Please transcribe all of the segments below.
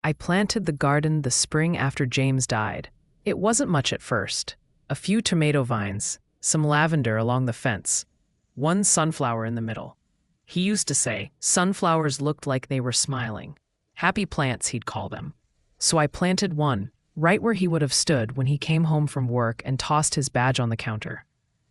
I planted the garden the spring after James died. It wasn't much at first. A few tomato vines, some lavender along the fence, one sunflower in the middle. He used to say sunflowers looked like they were smiling. Happy plants, he'd call them. So I planted one, right where he would have stood when he came home from work and tossed his badge on the counter.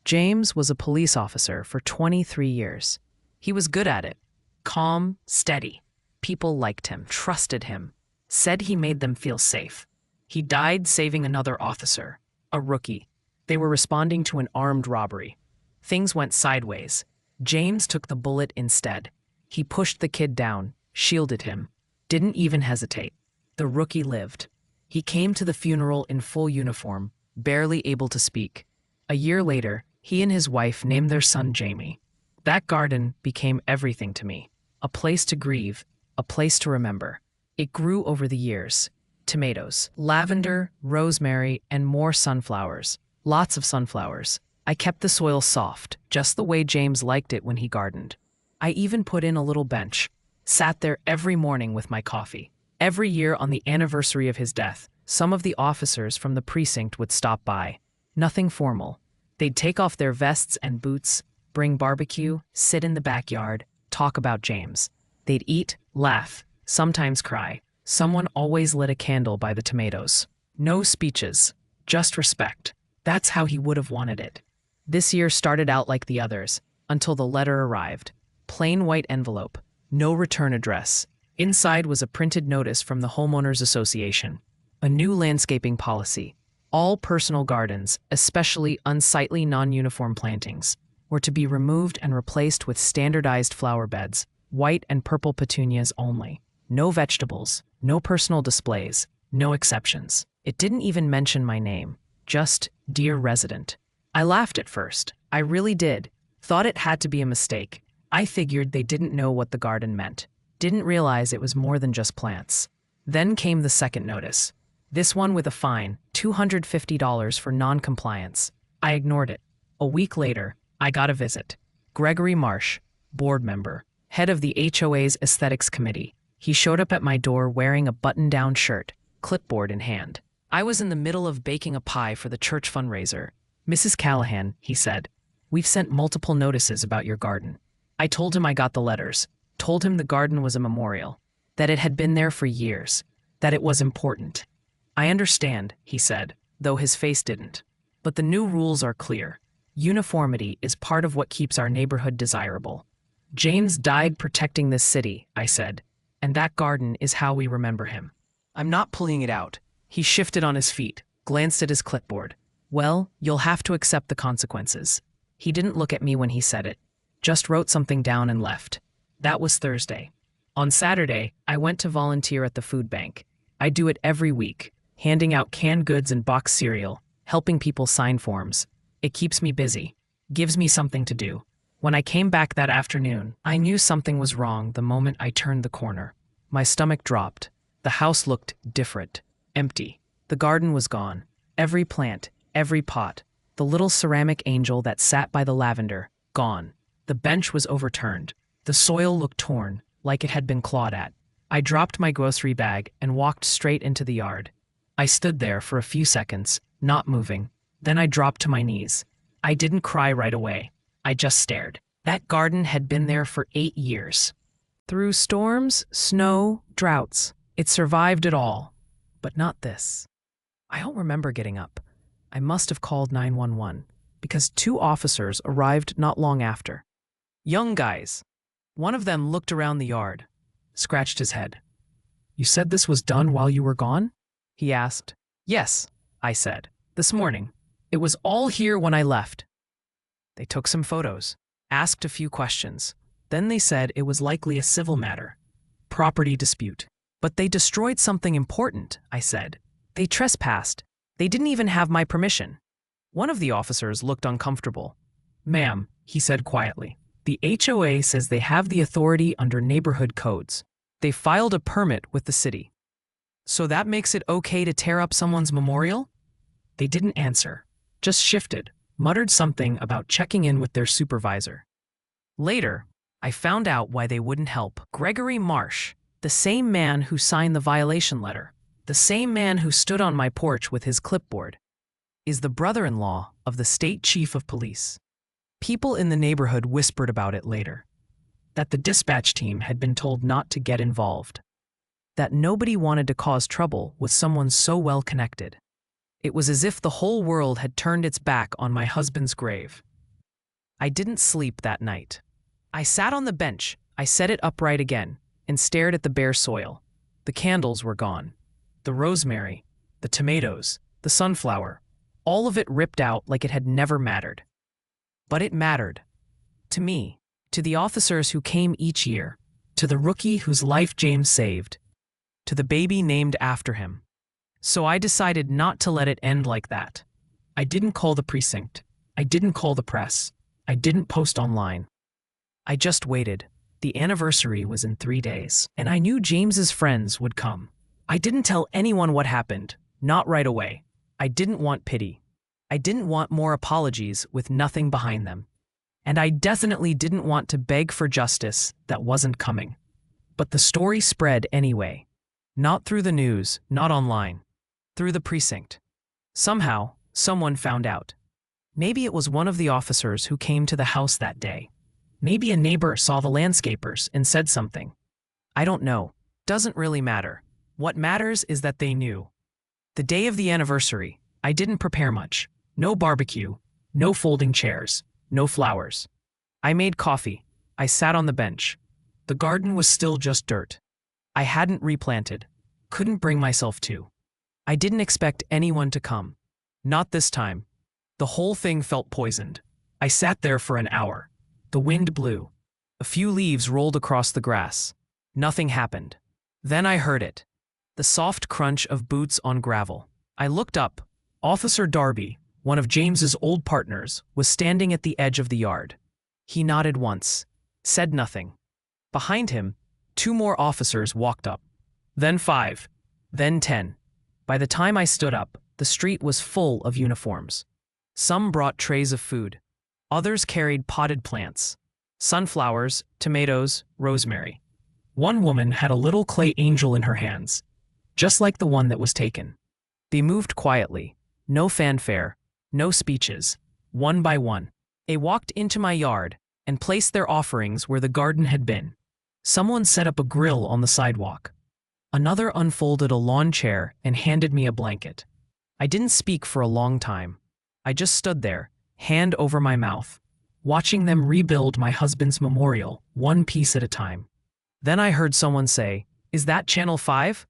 James was a police officer for 23 years. He was good at it. Calm, steady. People liked him, trusted him, said he made them feel safe. He died saving another officer, a rookie. They were responding to an armed robbery. Things went sideways. James took the bullet instead. He pushed the kid down, shielded him, didn't even hesitate. The rookie lived. He came to the funeral in full uniform, barely able to speak. A year later, he and his wife named their son Jamie. That garden became everything to me. A place to grieve, a place to remember. It grew over the years. Tomatoes, lavender, rosemary, and more sunflowers. Lots of sunflowers. I kept the soil soft, just the way James liked it when he gardened. I even put in a little bench. Sat there every morning with my coffee. Every year on the anniversary of his death, some of the officers from the precinct would stop by. Nothing formal. They'd take off their vests and boots, bring barbecue, sit in the backyard, talk about James. They'd eat, laugh, sometimes cry. Someone always lit a candle by the tomatoes. No speeches, just respect. That's how he would have wanted it. This year started out like the others, until the letter arrived. Plain white envelope, no return address. Inside was a printed notice from the Homeowners Association. A new landscaping policy. All personal gardens, especially unsightly non-uniform plantings, were to be removed and replaced with standardized flower beds, white and purple petunias only. No vegetables, no personal displays, no exceptions. It didn't even mention my name, just Dear Resident. I laughed at first. I really did. Thought it had to be a mistake. I figured they didn't know what the garden meant. Didn't realize it was more than just plants. Then came the second notice. This one with a fine, $250 for non-compliance. I ignored it. A week later, I got a visit. Gregory Marsh, board member, head of the HOA's aesthetics committee. He showed up at my door wearing a button-down shirt, clipboard in hand. I was in the middle of baking a pie for the church fundraiser. Mrs. Callahan, he said, we've sent multiple notices about your garden. I told him I got the letters, told him the garden was a memorial, that it had been there for years, that it was important. I understand, he said, though his face didn't. But the new rules are clear. Uniformity is part of what keeps our neighborhood desirable. James died protecting this city, I said, and that garden is how we remember him. I'm not pulling it out. He shifted on his feet, glanced at his clipboard. Well, you'll have to accept the consequences. He didn't look at me when he said it, just wrote something down and left. That was Thursday. On Saturday, I went to volunteer at the food bank. I do it every week, handing out canned goods and boxed cereal, helping people sign forms. It keeps me busy, gives me something to do. When I came back that afternoon, I knew something was wrong the moment I turned the corner. My stomach dropped. The house looked different, empty. The garden was gone. Every plant, every pot, the little ceramic angel that sat by the lavender, gone. The bench was overturned. The soil looked torn, like it had been clawed at. I dropped my grocery bag and walked straight into the yard. I stood there for a few seconds, not moving. Then I dropped to my knees. I didn't cry right away. I just stared. That garden had been there for 8 years. Through storms, snow, droughts, it survived it all. But not this. I don't remember getting up. I must have called 911, because 2 officers arrived not long after. Young guys. One of them looked around the yard, scratched his head. You said this was done while you were gone? He asked. Yes, I said. This morning. It was all here when I left. They took some photos, asked a few questions. Then they said it was likely a civil matter, property dispute. But they destroyed something important, I said. They trespassed. They didn't even have my permission. One of the officers looked uncomfortable. Ma'am, he said quietly, the HOA says they have the authority under neighborhood codes. They filed a permit with the city. So that makes it okay to tear up someone's memorial? They didn't answer, just shifted, muttered something about checking in with their supervisor. Later, I found out why they wouldn't help. Gregory Marsh, The same man who signed the violation letter, the same man who stood on my porch with his clipboard, is the brother-in-law of the state chief of police. People in the neighborhood whispered about it later, that the dispatch team had been told not to get involved, that nobody wanted to cause trouble with someone so well connected. It was as if the whole world had turned its back on my husband's grave. I didn't sleep that night. I sat on the bench, I set it upright again, and stared at the bare soil. The candles were gone. The rosemary, the tomatoes, the sunflower, all of it ripped out like it had never mattered. But it mattered. To me, to the officers who came each year, to the rookie whose life James saved, to the baby named after him. So I decided not to let it end like that. I didn't call the precinct. I didn't call the press. I didn't post online. I just waited. The anniversary was in 3 days, and I knew James's friends would come. I didn't tell anyone what happened, not right away. I didn't want pity. I didn't want more apologies with nothing behind them. And I definitely didn't want to beg for justice that wasn't coming. But the story spread anyway. Not through the news, not online. Through the precinct. Somehow, someone found out. Maybe it was one of the officers who came to the house that day. Maybe a neighbor saw the landscapers and said something. I don't know. Doesn't really matter. What matters is that they knew. The day of the anniversary, I didn't prepare much. No barbecue, no folding chairs, no flowers. I made coffee. I sat on the bench. The garden was still just dirt. I hadn't replanted. Couldn't bring myself to. I didn't expect anyone to come. Not this time. The whole thing felt poisoned. I sat there for an hour. The wind blew. A few leaves rolled across the grass. Nothing happened. Then I heard it. The soft crunch of boots on gravel. I looked up. Officer Darby, one of James's old partners, was standing at the edge of the yard. He nodded once, said nothing. Behind him, 2 more officers walked up. Then 5. Then 10. By the time I stood up, the street was full of uniforms. Some brought trays of food. Others carried potted plants. Sunflowers, tomatoes, rosemary. One woman had a little clay angel in her hands, just like the one that was taken. They moved quietly. No fanfare, no speeches. One by one, they walked into my yard and placed their offerings where the garden had been. Someone set up a grill on the sidewalk. Another unfolded a lawn chair and handed me a blanket. I didn't speak for a long time. I just stood there, hand over my mouth, watching them rebuild my husband's memorial, one piece at a time. Then I heard someone say, "Is that Channel 5?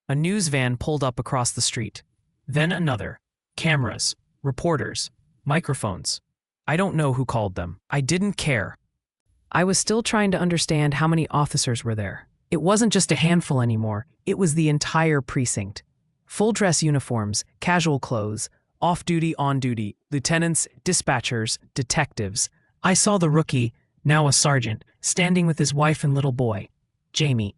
A news van pulled up across the street. Then another. Cameras, reporters, microphones. I don't know who called them. I didn't care. I was still trying to understand how many officers were there. It wasn't just a handful anymore. It was the entire precinct. Full-dress uniforms, casual clothes, off-duty, on-duty, lieutenants, dispatchers, detectives. I saw the rookie, now a sergeant, standing with his wife and little boy, Jamie.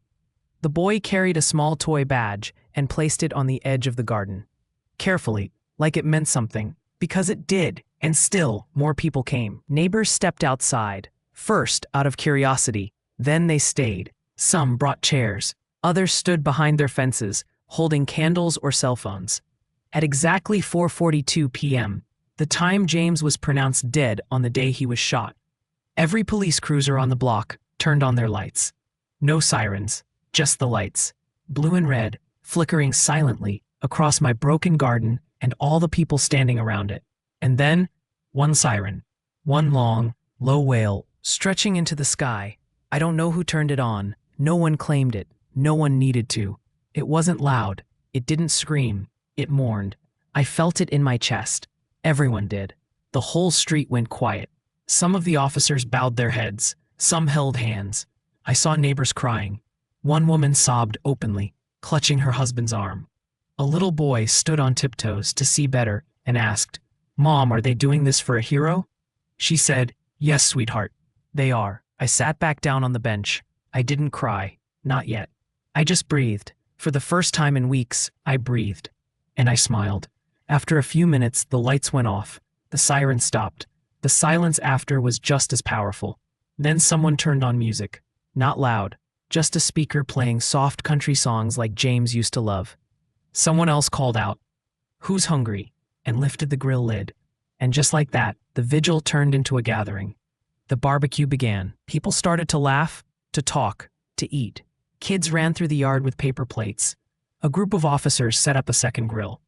The boy carried a small toy badge and placed it on the edge of the garden. Carefully, like it meant something, because it did, and still more people came. Neighbors stepped outside, first out of curiosity, then they stayed. Some brought chairs, others stood behind their fences, holding candles or cell phones. At exactly 4:42 p.m., the time James was pronounced dead on the day he was shot, every police cruiser on the block turned on their lights. No sirens, just the lights, blue and red, flickering silently across my broken garden and all the people standing around it. And then, one siren, one long, low wail, stretching into the sky. I don't know who turned it on. No one claimed it. No one needed to. It wasn't loud. It didn't scream. It mourned. I felt it in my chest. Everyone did. The whole street went quiet. Some of the officers bowed their heads. Some held hands. I saw neighbors crying. One woman sobbed openly, clutching her husband's arm. A little boy stood on tiptoes to see better and asked, "Mom, are they doing this for a hero?" She said, "Yes, sweetheart, they are." I sat back down on the bench. I didn't cry. Not yet. I just breathed. For the first time in weeks, I breathed. And I smiled. After a few minutes, the lights went off. The siren stopped. The silence after was just as powerful. Then someone turned on music. Not loud, just a speaker playing soft country songs like James used to love. Someone else called out, "Who's hungry?" and lifted the grill lid. And just like that, the vigil turned into a gathering. The barbecue began. People started to laugh, to talk, to eat. Kids ran through the yard with paper plates. A group of officers set up a second grill.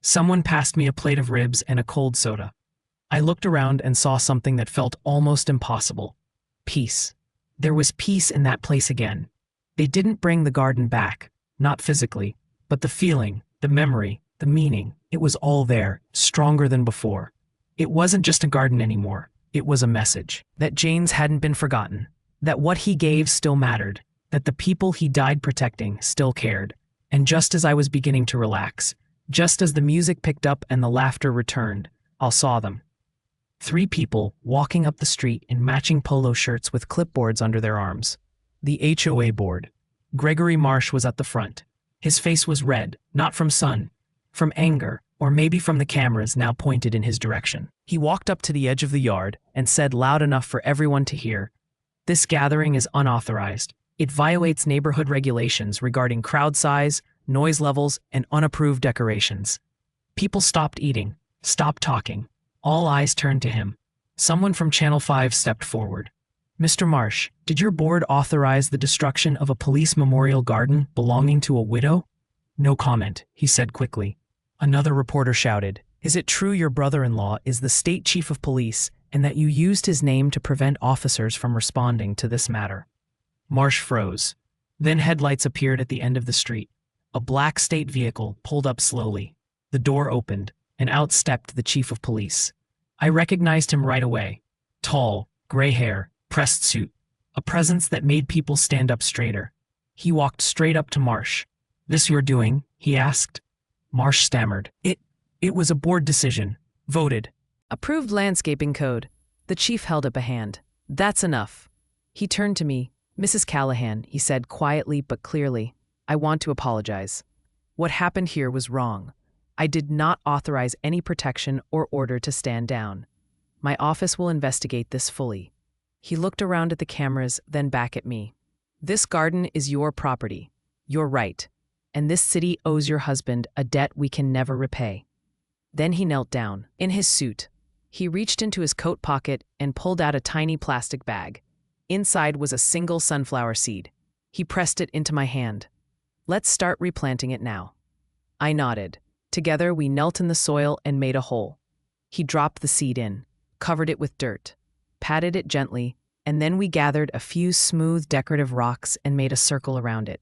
Someone passed me a plate of ribs and a cold soda. I looked around and saw something that felt almost impossible. Peace. There was peace in that place again. They didn't bring the garden back, not physically, but the feeling, the memory, the meaning. It was all there, stronger than before. It wasn't just a garden anymore. It was a message that James hadn't been forgotten, that what he gave still mattered, that the people he died protecting still cared. And just as I was beginning to relax, just as the music picked up and the laughter returned, I saw them. 3 people walking up the street in matching polo shirts with clipboards under their arms. The HOA board. Gregory Marsh was at the front. His face was red, not from sun, from anger, or maybe from the cameras now pointed in his direction. He walked up to the edge of the yard and said loud enough for everyone to hear, "This gathering is unauthorized. It violates neighborhood regulations regarding crowd size, noise levels, and unapproved decorations." People stopped eating, stopped talking. All eyes turned to him. Someone from Channel 5 stepped forward. "Mr. Marsh, did your board authorize the destruction of a police memorial garden belonging to a widow?" "No comment," he said quickly. Another reporter shouted, "Is it true your brother-in-law is the state chief of police and that you used his name to prevent officers from responding to this matter?" Marsh froze. Then headlights appeared at the end of the street. A black state vehicle pulled up slowly. The door opened, and out stepped the chief of police. I recognized him right away. Tall, gray hair, pressed suit, a presence that made people stand up straighter. He walked straight up to Marsh. "This you're doing?" he asked. Marsh stammered. It was a board decision. Voted. Approved landscaping code." The chief held up a hand. "That's enough." He turned to me. "Mrs. Callahan," he said quietly but clearly, "I want to apologize. What happened here was wrong. I did not authorize any protection or order to stand down. My office will investigate this fully." He looked around at the cameras, then back at me. "This garden is your property. You're right. And this city owes your husband a debt we can never repay." Then he knelt down. In his suit, he reached into his coat pocket and pulled out a tiny plastic bag. Inside was a single sunflower seed. He pressed it into my hand. "Let's start replanting it now." I nodded. Together we knelt in the soil and made a hole. He dropped the seed in, covered it with dirt, patted it gently, and then we gathered a few smooth decorative rocks and made a circle around it.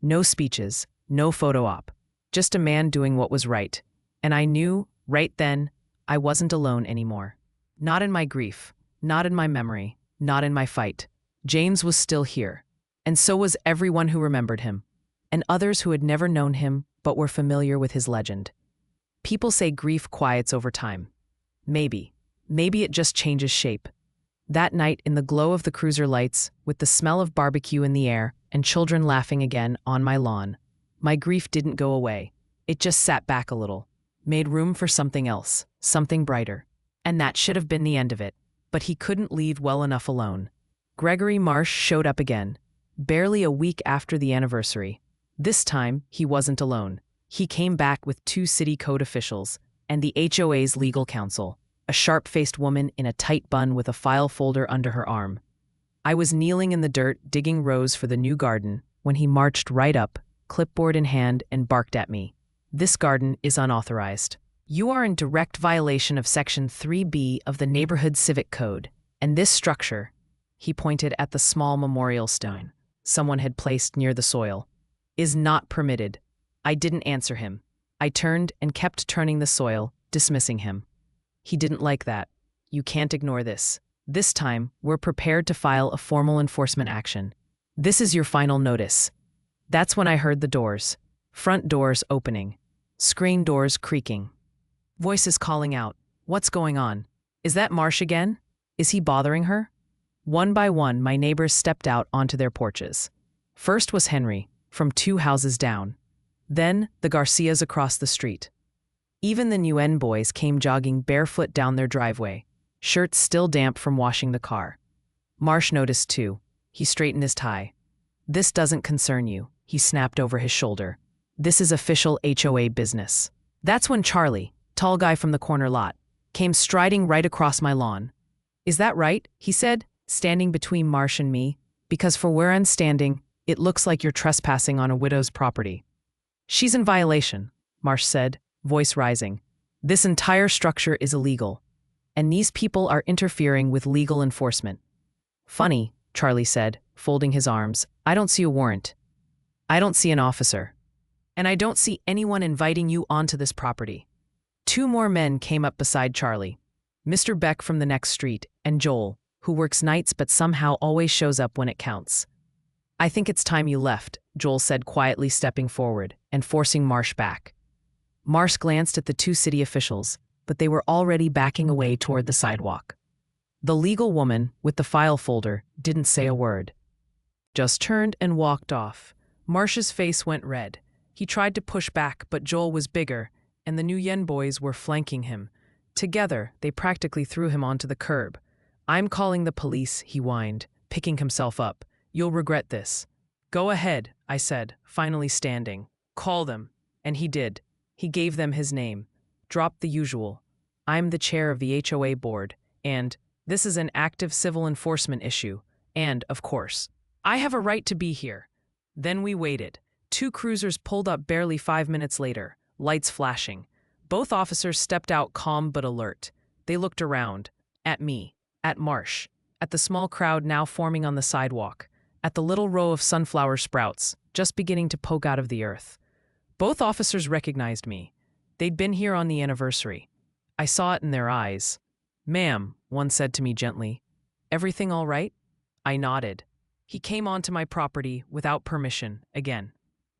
No speeches, no photo op, just a man doing what was right. And I knew, right then, I wasn't alone anymore. Not in my grief, not in my memory, not in my fight. James was still here, and so was everyone who remembered him, and others who had never known him but were familiar with his legend. People say grief quiets over time. Maybe it just changes shape. That night, in the glow of the cruiser lights, with the smell of barbecue in the air and children laughing again on my lawn, my grief didn't go away. It just sat back a little, made room for something else, something brighter. And that should have been the end of it. But he couldn't leave well enough alone. Gregory Marsh showed up again, barely a week after the anniversary. This time, he wasn't alone. He came back with 2 city code officials and the HOA's legal counsel, a sharp-faced woman in a tight bun with a file folder under her arm. I was kneeling in the dirt digging rows for the new garden when he marched right up, clipboard in hand, and barked at me. "This garden is unauthorized. You are in direct violation of Section 3B of the Neighborhood Civic Code, and this structure," he pointed at the small memorial stone someone had placed near the soil, "is not permitted." I didn't answer him. I turned and kept turning the soil, dismissing him. He didn't like that. "You can't ignore this. This time, we're prepared to file a formal enforcement action. This is your final notice." That's when I heard the doors. Front doors opening. Screen doors creaking. Voices calling out. "What's going on? Is that Marsh again? Is he bothering her?" One by one, my neighbors stepped out onto their porches. First was Henry, from 2 houses down. Then the Garcias across the street. Even the Nguyen boys came jogging barefoot down their driveway, shirts still damp from washing the car. Marsh noticed too. He straightened his tie. This doesn't concern you, he snapped over his shoulder. This is official HOA business. That's when Charlie, tall guy from the corner lot, came striding right across my lawn. Is that right? He said, standing between Marsh and me, because for where I'm standing, it looks like you're trespassing on a widow's property. She's in violation, Marsh said, voice rising. This entire structure is illegal, and these people are interfering with legal enforcement. Funny, Charlie said, folding his arms. I don't see a warrant. I don't see an officer. And I don't see anyone inviting you onto this property. Two more men came up beside Charlie. Mr. Beck from the next street, and Joel, who works nights but somehow always shows up when it counts. I think it's time you left, Joel said quietly, stepping forward and forcing Marsh back. Marsh glanced at the two city officials, but they were already backing away toward the sidewalk. The legal woman, with the file folder, didn't say a word. Just turned and walked off. Marsh's face went red. He tried to push back, but Joel was bigger, and the New Yen boys were flanking him. Together, they practically threw him onto the curb. I'm calling the police, he whined, picking himself up. You'll regret this. Go ahead, I said, finally standing. Call them. And he did. He gave them his name. Dropped the usual. I'm the chair of the HOA board, and this is an active civil enforcement issue. And, of course, I have a right to be here. Then we waited. Two cruisers pulled up barely 5 minutes later, lights flashing. Both officers stepped out calm but alert. They looked around. At me. At Marsh. At the small crowd now forming on the sidewalk. At the little row of sunflower sprouts, just beginning to poke out of the earth. Both officers recognized me. They'd been here on the anniversary. I saw it in their eyes. Ma'am, one said to me gently. Everything all right? I nodded. He came onto my property without permission, again.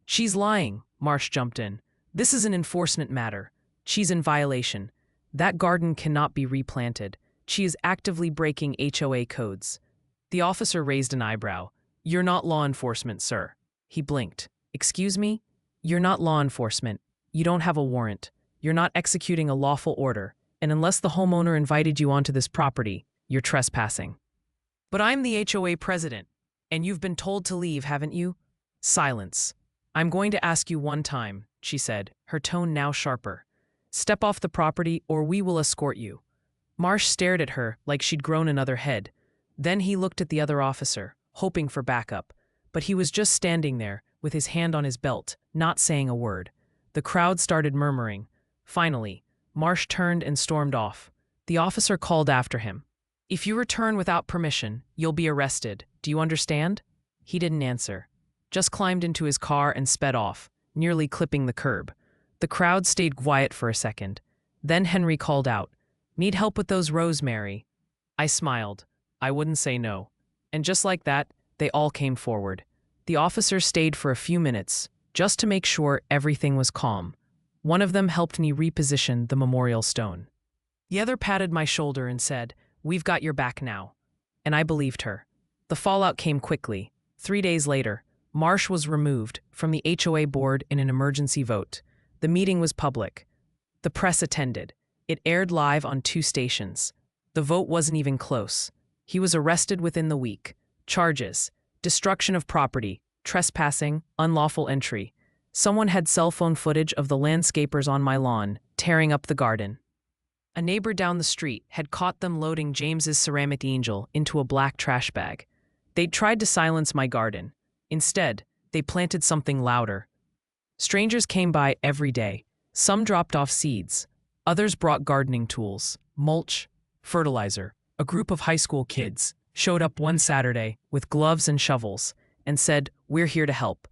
She's lying, Marsh jumped in. This is an enforcement matter. She's in violation. That garden cannot be replanted. She is actively breaking HOA codes. The officer raised an eyebrow. You're not law enforcement, sir. He blinked. Excuse me? You're not law enforcement. You don't have a warrant. You're not executing a lawful order. And unless the homeowner invited you onto this property, you're trespassing. But I'm the HOA president, and you've been told to leave, haven't you? Silence. I'm going to ask you one time, she said, her tone now sharper. Step off the property or we will escort you. Marsh stared at her like she'd grown another head. Then he looked at the other officer, hoping for backup. But he was just standing there, with his hand on his belt, not saying a word. The crowd started murmuring. Finally, Marsh turned and stormed off. The officer called after him. If you return without permission, you'll be arrested. Do you understand? He didn't answer. Just climbed into his car and sped off, nearly clipping the curb. The crowd stayed quiet for a second. Then Henry called out, Need help with those rows, Mary? I smiled. I wouldn't say no. And just like that, they all came forward. The officer stayed for a few minutes, just to make sure everything was calm. One of them helped me reposition the memorial stone. The other patted my shoulder and said, We've got your back now. And I believed her. The fallout came quickly. 3 days later, Marsh was removed from the HOA board in an emergency vote. The meeting was public. The press attended. It aired live on 2 stations. The vote wasn't even close. He was arrested within the week. Charges: destruction of property, trespassing, unlawful entry. Someone had cell phone footage of the landscapers on my lawn, tearing up the garden. A neighbor down the street had caught them loading James's ceramic angel into a black trash bag. They'd tried to silence my garden. Instead, they planted something louder. Strangers came by every day. Some dropped off seeds. Others brought gardening tools, mulch, fertilizer. A group of high school kids showed up one Saturday with gloves and shovels and said, We're here to help.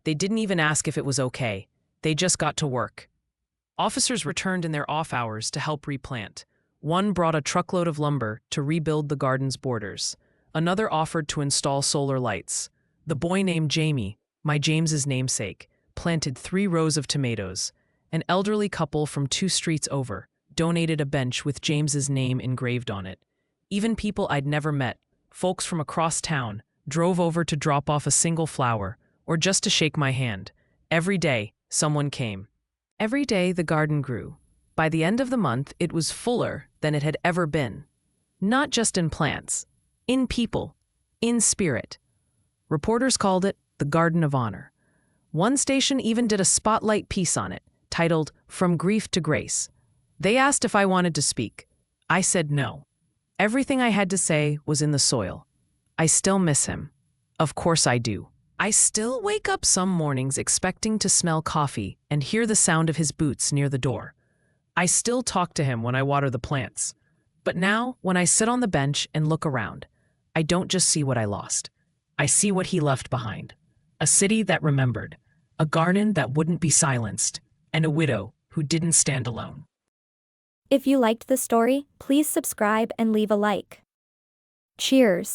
They didn't even ask if it was okay. They just got to work. Officers returned in their off hours to help replant. One brought a truckload of lumber to rebuild the garden's borders. Another offered to install solar lights. The boy named Jamie, my James's namesake, planted 3 rows of tomatoes. An elderly couple from 2 streets over donated a bench with James's name engraved on it. Even people I'd never met, folks from across town, drove over to drop off a single flower or just to shake my hand. Every day, someone came. Every day the garden grew. By the end of the month, it was fuller than it had ever been. Not just in plants, in people, in spirit. Reporters called it the Garden of Honor. One station even did a spotlight piece on it, titled From Grief to Grace. They asked if I wanted to speak. I said no. Everything I had to say was in the soil. I still miss him. Of course I do. I still wake up some mornings expecting to smell coffee and hear the sound of his boots near the door. I still talk to him when I water the plants. But now, when I sit on the bench and look around, I don't just see what I lost. I see what he left behind. A city that remembered, a garden that wouldn't be silenced, and a widow who didn't stand alone. If you liked the story, please subscribe and leave a like. Cheers.